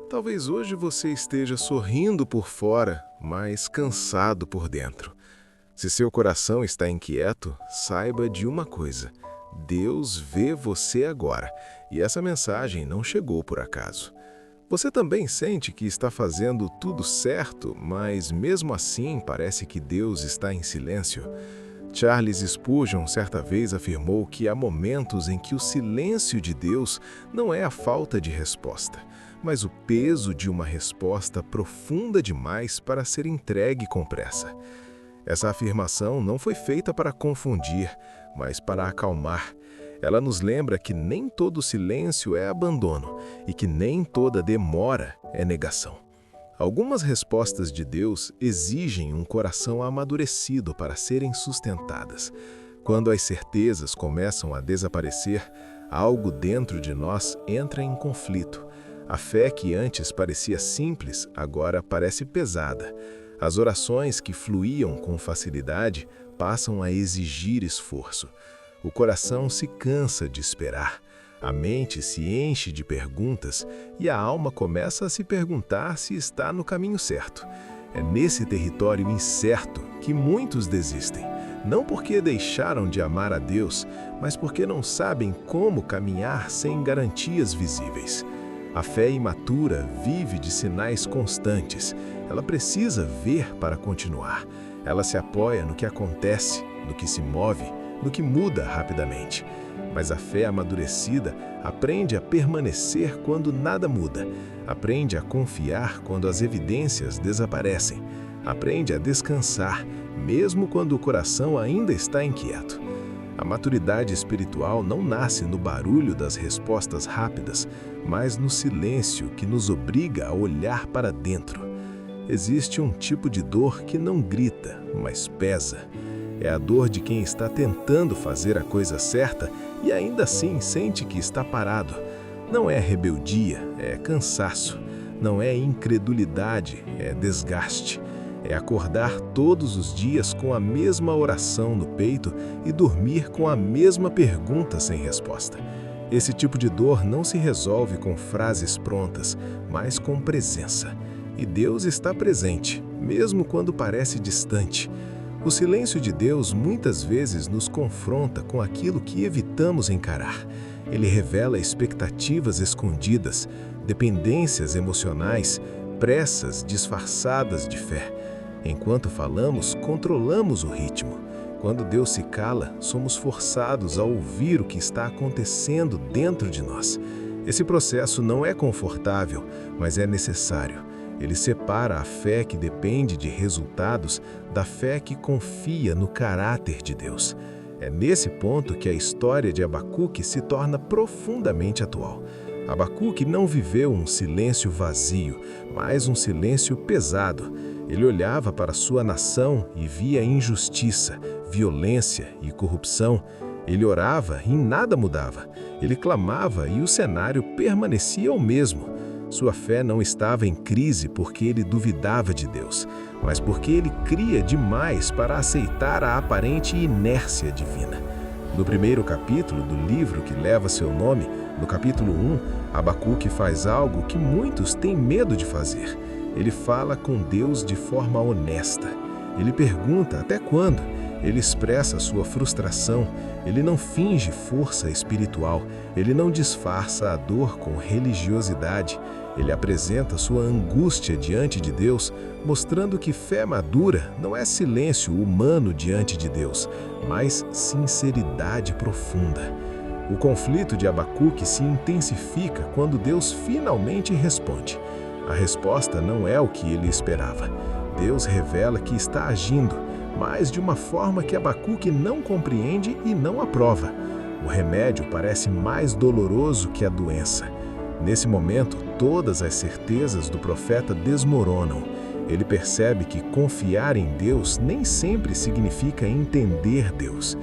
Talvez hoje você esteja sorrindo por fora, mas cansado por dentro. Se seu coração está inquieto, saiba de uma coisa: Deus vê você agora, e essa mensagem não chegou por acaso. Você também sente que está fazendo tudo certo, mas mesmo assim parece que Deus está em silêncio? Charles Spurgeon certa vez afirmou que há momentos em que o silêncio de Deus não é a falta de resposta, mas o peso de uma resposta profunda demais para ser entregue com pressa. Essa afirmação não foi feita para confundir, mas para acalmar. Ela nos lembra que nem todo silêncio é abandono e que nem toda demora é negação. Algumas respostas de Deus exigem um coração amadurecido para serem sustentadas. Quando as certezas começam a desaparecer, algo dentro de nós entra em conflito. A fé que antes parecia simples, agora parece pesada. As orações que fluíam com facilidade passam a exigir esforço. O coração se cansa de esperar. A mente se enche de perguntas e a alma começa a se perguntar se está no caminho certo. É nesse território incerto que muitos desistem, não porque deixaram de amar a Deus, mas porque não sabem como caminhar sem garantias visíveis. A fé imatura vive de sinais constantes. Ela precisa ver para continuar. Ela se apoia no que acontece, no que se move, no que muda rapidamente. Mas a fé amadurecida aprende a permanecer quando nada muda, aprende a confiar quando as evidências desaparecem, aprende a descansar, mesmo quando o coração ainda está inquieto. A maturidade espiritual não nasce no barulho das respostas rápidas, mas no silêncio que nos obriga a olhar para dentro. Existe um tipo de dor que não grita, mas pesa. É a dor de quem está tentando fazer a coisa certa e ainda assim sente que está parado. Não é rebeldia, é cansaço. Não é incredulidade, é desgaste. É acordar todos os dias com a mesma oração no peito e dormir com a mesma pergunta sem resposta. Esse tipo de dor não se resolve com frases prontas, mas com presença. E Deus está presente, mesmo quando parece distante. O silêncio de Deus muitas vezes nos confronta com aquilo que evitamos encarar. Ele revela expectativas escondidas, dependências emocionais, pressas disfarçadas de fé. Enquanto falamos, controlamos o ritmo. Quando Deus se cala, somos forçados a ouvir o que está acontecendo dentro de nós. Esse processo não é confortável, mas é necessário. Ele separa a fé que depende de resultados da fé que confia no caráter de Deus. É nesse ponto que a história de Abacuque se torna profundamente atual. Abacuque não viveu um silêncio vazio, mas um silêncio pesado. Ele olhava para sua nação e via injustiça, violência e corrupção. Ele orava e nada mudava. Ele clamava e o cenário permanecia o mesmo. Sua fé não estava em crise porque ele duvidava de Deus, mas porque ele cria demais para aceitar a aparente inércia divina. No primeiro capítulo do livro que leva seu nome, no capítulo 1, Abacuque faz algo que muitos têm medo de fazer. Ele fala com Deus de forma honesta. Ele pergunta até quando. Ele expressa sua frustração. Ele não finge força espiritual. Ele não disfarça a dor com religiosidade. Ele apresenta sua angústia diante de Deus, mostrando que fé madura não é silêncio humano diante de Deus, mas sinceridade profunda. O conflito de Abacuque se intensifica quando Deus finalmente responde. A resposta não é o que ele esperava. Deus revela que está agindo, mas de uma forma que Abacuque não compreende e não aprova. O remédio parece mais doloroso que a doença. Nesse momento, todas as certezas do profeta desmoronam. Ele percebe que confiar em Deus nem sempre significa entender Deus.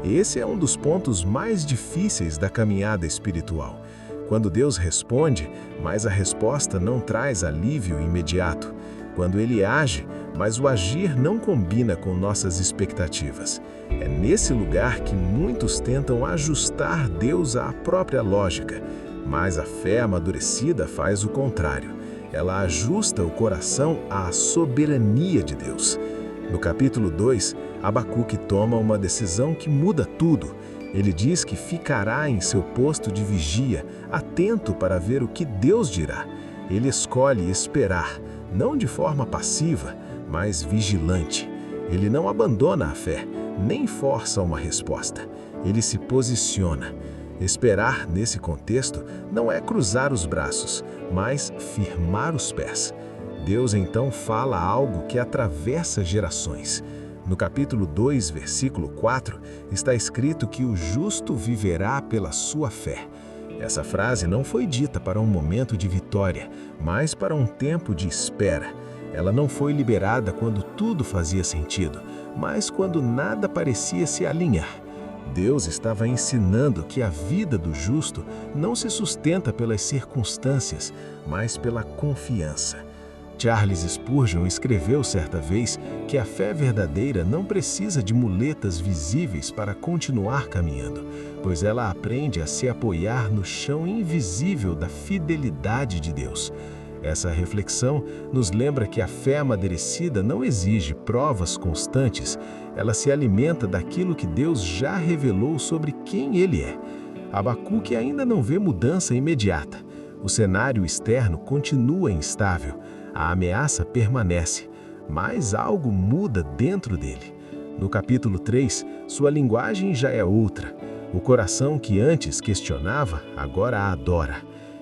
Esse é um dos pontos mais difíceis da caminhada espiritual. Quando Deus responde, mas a resposta não traz alívio imediato. Quando Ele age, mas o agir não combina com nossas expectativas. É nesse lugar que muitos tentam ajustar Deus à própria lógica, mas a fé amadurecida faz o contrário. Ela ajusta o coração à soberania de Deus. No capítulo 2, Abacuque toma uma decisão que muda tudo. Ele diz que ficará em seu posto de vigia, atento para ver o que Deus dirá. Ele escolhe esperar, não de forma passiva, mas vigilante. Ele não abandona a fé, nem força uma resposta. Ele se posiciona. Esperar, nesse contexto, não é cruzar os braços, mas firmar os pés. Deus então fala algo que atravessa gerações. No capítulo 2, versículo 4, está escrito que o justo viverá pela sua fé. Essa frase não foi dita para um momento de vitória, mas para um tempo de espera. Ela não foi liberada quando tudo fazia sentido, mas quando nada parecia se alinhar. Deus estava ensinando que a vida do justo não se sustenta pelas circunstâncias, mas pela confiança. Charles Spurgeon escreveu certa vez que a fé verdadeira não precisa de muletas visíveis para continuar caminhando, pois ela aprende a se apoiar no chão invisível da fidelidade de Deus. Essa reflexão nos lembra que a fé amadurecida não exige provas constantes, ela se alimenta daquilo que Deus já revelou sobre quem Ele é. Abacuque ainda não vê mudança imediata. O cenário externo continua instável, a ameaça permanece, mas algo muda dentro dele. No capítulo 3, sua linguagem já é outra. O coração que antes questionava, agora a adora.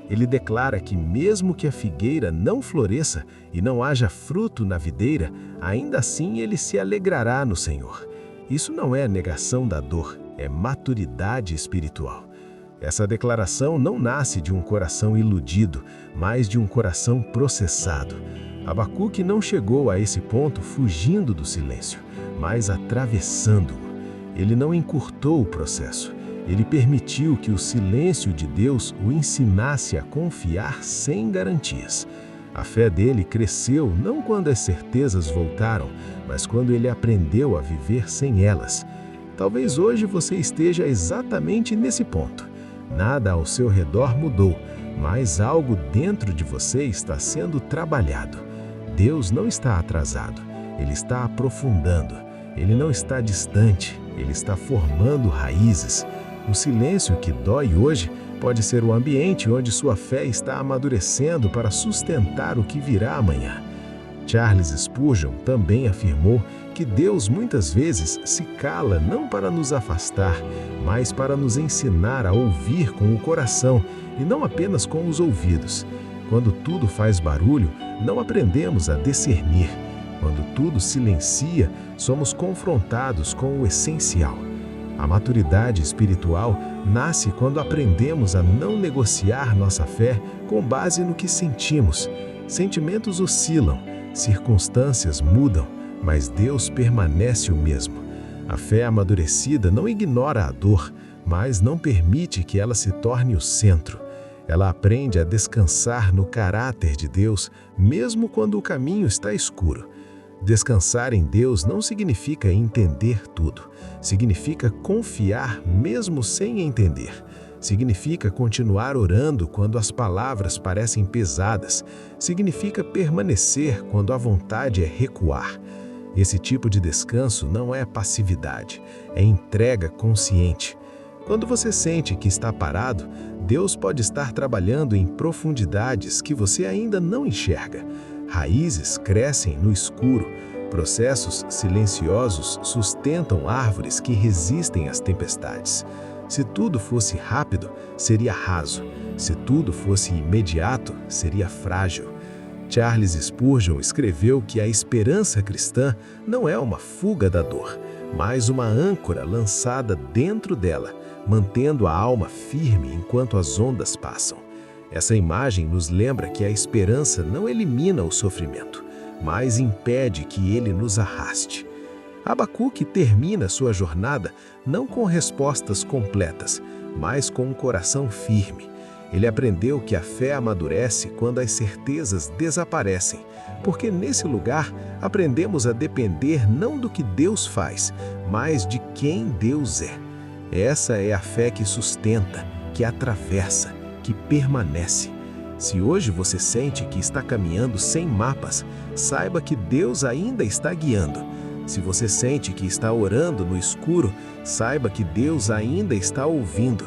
Ele declara que mesmo que a figueira não floresça e não haja fruto na videira, ainda assim ele se alegrará no Senhor. Isso não é negação da dor, é maturidade espiritual. Essa declaração não nasce de um coração iludido, mas de um coração processado. Abacuque não chegou a esse ponto fugindo do silêncio, mas atravessando-o. Ele não encurtou o processo. Ele permitiu que o silêncio de Deus o ensinasse a confiar sem garantias. A fé dele cresceu não quando as certezas voltaram, mas quando ele aprendeu a viver sem elas. Talvez hoje você esteja exatamente nesse ponto. Nada ao seu redor mudou, mas algo dentro de você está sendo trabalhado. Deus não está atrasado, Ele está aprofundando. Ele não está distante, Ele está formando raízes. O silêncio que dói hoje pode ser o ambiente onde sua fé está amadurecendo para sustentar o que virá amanhã. Charles Spurgeon também afirmou que Deus muitas vezes se cala não para nos afastar, mas para nos ensinar a ouvir com o coração e não apenas com os ouvidos. Quando tudo faz barulho, não aprendemos a discernir. Quando tudo silencia, somos confrontados com o essencial. A maturidade espiritual nasce quando aprendemos a não negociar nossa fé com base no que sentimos. Sentimentos oscilam, circunstâncias mudam, mas Deus permanece o mesmo. A fé amadurecida não ignora a dor, mas não permite que ela se torne o centro. Ela aprende a descansar no caráter de Deus, mesmo quando o caminho está escuro. Descansar em Deus não significa entender tudo. Significa confiar mesmo sem entender. Significa continuar orando quando as palavras parecem pesadas. Significa permanecer quando a vontade é recuar. Esse tipo de descanso não é passividade, é entrega consciente. Quando você sente que está parado, Deus pode estar trabalhando em profundidades que você ainda não enxerga. Raízes crescem no escuro, processos silenciosos sustentam árvores que resistem às tempestades. Se tudo fosse rápido, seria raso. Se tudo fosse imediato, seria frágil. Charles Spurgeon escreveu que a esperança cristã não é uma fuga da dor, mas uma âncora lançada dentro dela, mantendo a alma firme enquanto as ondas passam. Essa imagem nos lembra que a esperança não elimina o sofrimento, mas impede que ele nos arraste. Abacuque termina sua jornada não com respostas completas, mas com um coração firme. Ele aprendeu que a fé amadurece quando as certezas desaparecem, porque nesse lugar aprendemos a depender não do que Deus faz, mas de quem Deus é. Essa é a fé que sustenta, que atravessa, que permanece. Se hoje você sente que está caminhando sem mapas, saiba que Deus ainda está guiando. Se você sente que está orando no escuro, saiba que Deus ainda está ouvindo.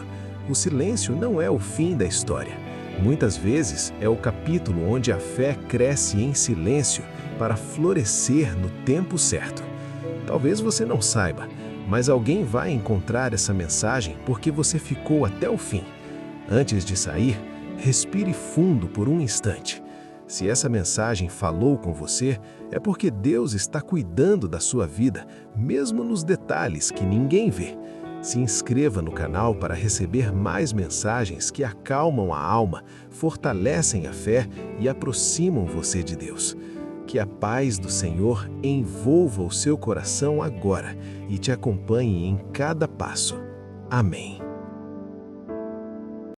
O silêncio não é o fim da história. Muitas vezes é o capítulo onde a fé cresce em silêncio para florescer no tempo certo. Talvez você não saiba, mas alguém vai encontrar essa mensagem porque você ficou até o fim. Antes de sair, respire fundo por um instante. Se essa mensagem falou com você, é porque Deus está cuidando da sua vida, mesmo nos detalhes que ninguém vê. Se inscreva no canal para receber mais mensagens que acalmam a alma, fortalecem a fé e aproximam você de Deus. Que a paz do Senhor envolva o seu coração agora e te acompanhe em cada passo. Amém.